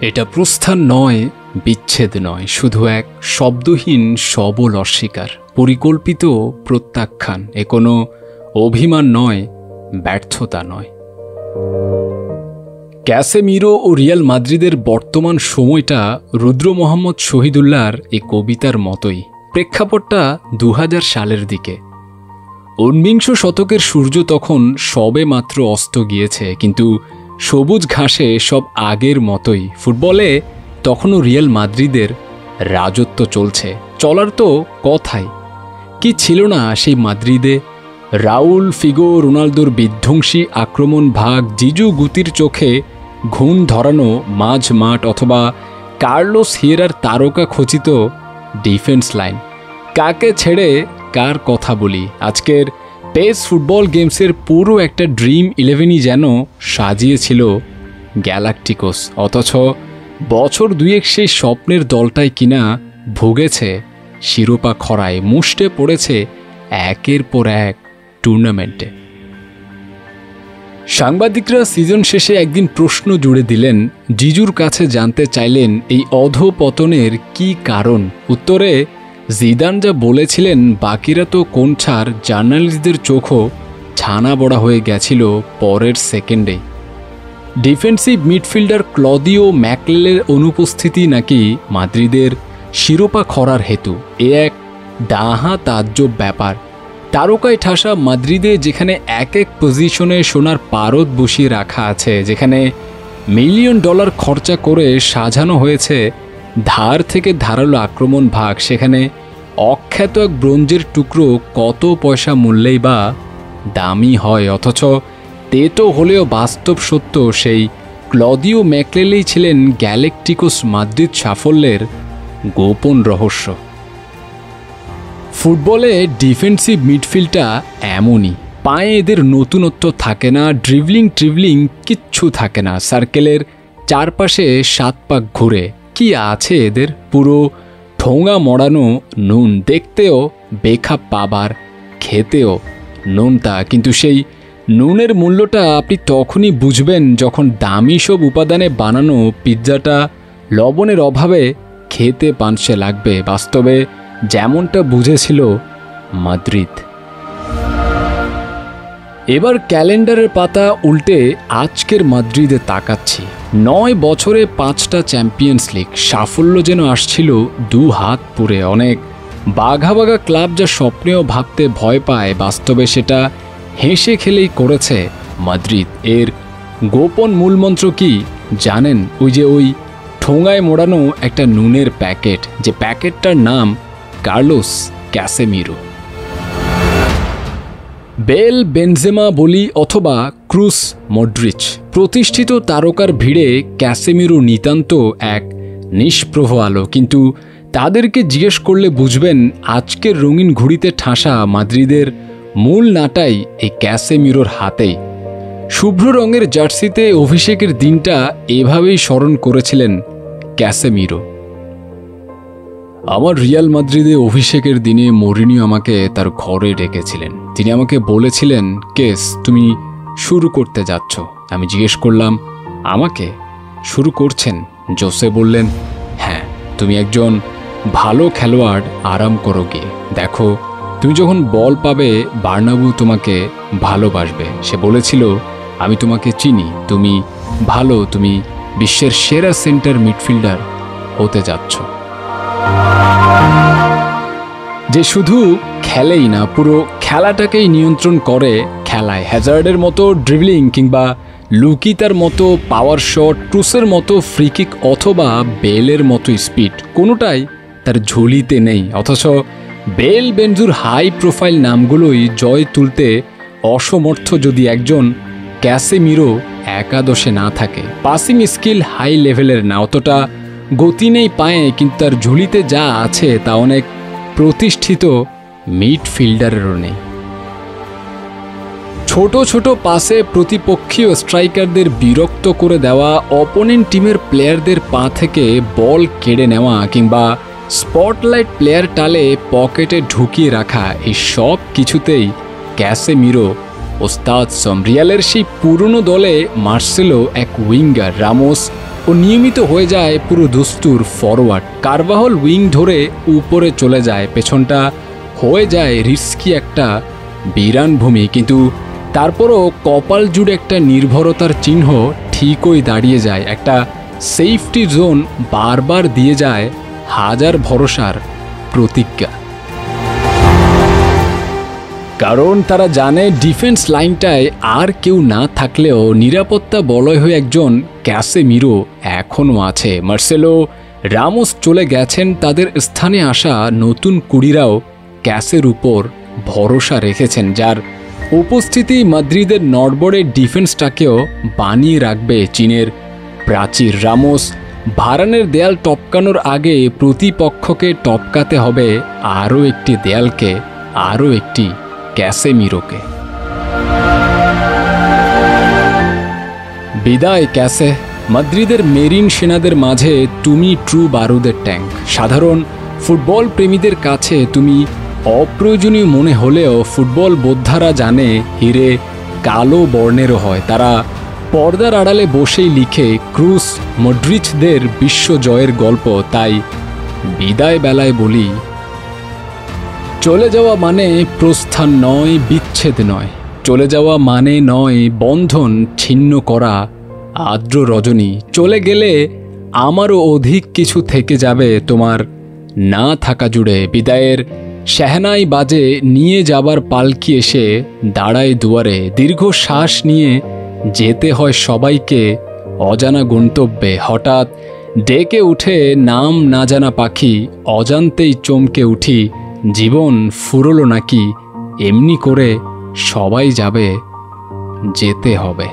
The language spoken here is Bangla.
এটা প্রস্থান নয়, বিচ্ছেদ নয়, শুধু এক শব্দহীন সবল অস্বীকার, পরিকল্পিত প্রত্যাখ্যান। এ কোনো অভিমান নয়, ব্যর্থতা নয়। ক্যাসেমিরো ও রিয়াল মাদ্রিদের বর্তমান সময়টা রুদ্র মোহাম্মদ শহীদুল্লাহর এই কবিতার মতোই। প্রেক্ষাপটটা 2000 সালের দিকে। ঊনবিংশ শতকের সূর্য তখন সবে মাত্র অস্ত গিয়েছে, কিন্তু সবুজ ঘাসে সব আগের মতোই। ফুটবলে তখনও রিয়াল মাদ্রিদের রাজত্ব চলছে, চলার তো কথাই। কি ছিল না সেই মাদ্রিদে? রাউল, ফিগো, রোনালদোর বিধ্বংসী আক্রমণ ভাগ, জিজু গুতির চোখে ঘুণ ধরানো মাঝ মাঠ, অথবা কার্লোস হিয়েরার তারকা খচিত ডিফেন্স লাইন। কাকে ছেড়ে কার কথা বলি? আজকের পেস ফুটবল গেমসের পুরো একটা ড্রিম 11ই যেন সাজিয়েছিল গ্যালাকটিকোস, অথচ বছর দুয়েক সেই স্বপ্নের দলটাই কিনা ভুগেছে শিরোপা খরায়, মুষ্টে পড়েছে একের পর এক টুর্নামেন্টে। সাংবাদিকরা সিজন শেষে একদিন প্রশ্ন জুড়ে দিলেন, জিজুর কাছে জানতে চাইলেন এই অধঃপতনের কি কারণ। উত্তরে জিদান যা বলেছিলেন, বাকিরা তো কোন ছাড়, জার্নালিস্টদের চোখও ছানা বড়া হয়ে গেছিল পরের সেকেন্ডে। ডিফেন্সিভ মিডফিল্ডার ক্লদিও ম্যাকলেলের অনুপস্থিতি নাকি মাদ্রিদের শিরোপা খরার হেতু। এ এক ডাহা তাজ্জব ব্যাপার। তারকায় ঠাসা মাদ্রিদে যেখানে এক এক পজিশনে সোনার পারদ বসিয়ে রাখা আছে, যেখানে $মিলিয়ন খরচা করে সাজানো হয়েছে ধার থেকে ধারালো আক্রমণ ভাগ, সেখানে অখ্যাত এক ব্রোঞ্জের টুকরো কত পয়সা মূল্যেই বা দামি হয়। অথচ তেতো হলেও বাস্তব সত্য, সেই ক্লদিও ম্যাকলেলেই ছিলেন গ্যালাকটিকোস মাদ্রিদ সাফল্যের গোপন রহস্য। ফুটবলে ডিফেন্সিভ মিডফিল্ডটা এমনই। পায়ে এদের নতুনত্ব থাকে না, ট্রিবলিং কিচ্ছু থাকে না। সার্কেলের চারপাশে 7 পাক ঘুরে। কি আছে এদের? পুরো ঠোঙা মড়ানো নুন, দেখতেও বেখাপ পাবার, খেতেও নুনতা। কিন্তু সেই নুনের মূল্যটা আপনি তখনই বুঝবেন যখন দামি সব উপাদানে বানানো পিৎজাটা লবণের অভাবে খেতে পানসে লাগবে। বাস্তবে যেমনটা বুঝেছিল মাদ্রিদ। এবার ক্যালেন্ডারের পাতা উল্টে আজকের মাদ্রিদে তাকাচ্ছি। 9 বছরে 5টা চ্যাম্পিয়ন্স লিগ, সাফল্য যেন আসছিল 2 হাত পুরে। অনেক বাঘা বাঘা ক্লাব যা স্বপ্নেও ভাবতে ভয় পায়, বাস্তবে সেটা হেসে খেলেই করেছে মাদ্রিদ। এর গোপন মূলমন্ত্র কি জানেন? ওই ঠোঙায় মোড়ানো একটা নুনের প্যাকেট, যে প্যাকেটটার নাম কার্লোস ক্যাসেমিরো। বেল, বেনজেমা বলি অথবা ক্রুস মডরিচ, প্রতিষ্ঠিত তারকার ভিড়ে ক্যাসেমিরো নিতান্ত এক নিষ্প্রভ আলো। কিন্তু তাদেরকে জিজ্ঞেস করলে বুঝবেন আজকের রঙিন ঘুড়িতে ঠাসা মাদ্রিদের মূল নাটাই এই ক্যাসেমিরোর হাতেই। শুভ্র রঙের জার্সিতে অভিষেকের দিনটা এভাবেই স্মরণ করেছিলেন ক্যাসেমিরো। আমার রিয়াল মাদ্রিদে অভিষেকের দিনে মরিনিও আমাকে তার ঘরে ডেকেছিলেন। তিনি আমাকে বলেছিলেন, কেস তুমি শুরু করতে যাচ্ছ। আমি জিজ্ঞেস করলাম, আমাকে শুরু করছেন? জোসে বললেন, হ্যাঁ, তুমি একজন ভালো খেলোয়াড়, আরাম করো গিয়ে। দেখো, তুমি যখন বল পাবে বার্নাবু তোমাকে ভালোবাসবে। সে বলেছিল, আমি তোমাকে চিনি, তুমি ভালো, তুমি বিশ্বের সেরা সেন্টার মিডফিল্ডার হতে যাচ্ছ। যে শুধু খেলেই না, পুরো খেলাটাকেই নিয়ন্ত্রণ করে খেলায়। হ্যাজার্ডের মতো ড্রিবলিং কিংবা লুকিতার মতো পাওয়ার শট, ক্রুসের মতো ফ্রিকিক অথবা বেলের মতো স্পিড, কোনোটাই তার ঝুলিতে নেই। অথচ বেল, বেনজুর হাই প্রোফাইল নামগুলোই জয় তুলতে অসমর্থ যদি একজন ক্যাসেমিরো একাদশে না থাকে। পাসিং স্কিল হাই লেভেলের না, অতটা গতি নেই পায়ে, কিন্তু তার ঝুলিতে যা আছে তা অনেক প্রতিষ্ঠিত মিডফিল্ডারেরও নেই। ছোট ছোট পাসে প্রতিপক্ষীয় স্ট্রাইকারদের বিরক্ত করে দেওয়া, অপোনেন্ট টিমের প্লেয়ারদের পা থেকে বল কেড়ে নেওয়া কিংবা স্পটলাইট প্লেয়ার টালে পকেটে ঢুকিয়ে রাখা, এই সব কিছুতেই ক্যাসেমিরো ওস্তাদ। রিয়ালের সেই পুরনো দলে মার্সেলো এক উইঙ্গার, রামোস ও নিয়মিত হয়ে যায় পুরো দস্তুর ফরওয়ার্ড। কারবাহল উইং ধরে উপরে চলে যায়, পেছনটা হয়ে যায় রিস্কি একটা বিরান ভূমি, কিন্তু তারপরও কপাল জুড়ে একটা নির্ভরতার চিহ্ন ঠিকই দাঁড়িয়ে যায়। একটা সেফটি জোন বারবার দিয়ে যায় হাজার ভরসার প্রতিজ্ঞা। কারণ তারা জানে ডিফেন্স লাইনটায় আর কেউ না থাকলেও নিরাপত্তা বলয় হয়ে একজন ক্যাসেমিরো এখনও আছে। মার্সেলো রামোস চলে গেছেন, তাদের স্থানে আসা নতুন কুড়িরাও ক্যাসের উপর ভরসা রেখেছেন, যার উপস্থিতি মাদ্রিদের নড়বড়ের ডিফেন্সটাকেও বানিয়ে রাখবে চীনের প্রাচীর। রামোস ভারানের দেয়াল টপকানোর আগে প্রতিপক্ষকে টপকাতে হবে আরও একটি দেয়ালকে, আরও একটি ক্যাসেমিরোকে। বিদায় ক্যাসে, মাদ্রিদের মেরিন সেনাদের মাঝে তুমি ট্রু বারুদের ট্যাঙ্ক। সাধারণ ফুটবল প্রেমীদের কাছে তুমি অপ্রয়োজনীয় মনে হলেও ফুটবল বোদ্ধারা জানে হিরে কালো বর্ণেরও হয়। তারা পর্দার আড়ালে বসেই লিখে ক্রুস মডরিচদের বিশ্ব জয়ের গল্প। তাই বিদায় বেলায় বলি, চলে যাওয়া মানে প্রস্থান নয়, বিচ্ছেদ নয়। চলে যাওয়া মানে নয় বন্ধন ছিন্ন করা আর্দ্র রজনী। চলে গেলে আমারও অধিক কিছু থেকে যাবে তোমার না থাকা জুড়ে। বিদায়ের শেহনাই বাজে, নিয়ে যাবার পালকি এসে দাঁড়ায় দুয়ারে। দীর্ঘ শ্বাস নিয়ে যেতে হয় সবাইকে অজানা গন্তব্যে। হঠাৎ ডেকে উঠে নাম না জানা পাখি, অজান্তেই চমকে উঠি। জীবন ফুরলো নাকি, এমনি করে সবাই যাবে, যেতে হবে।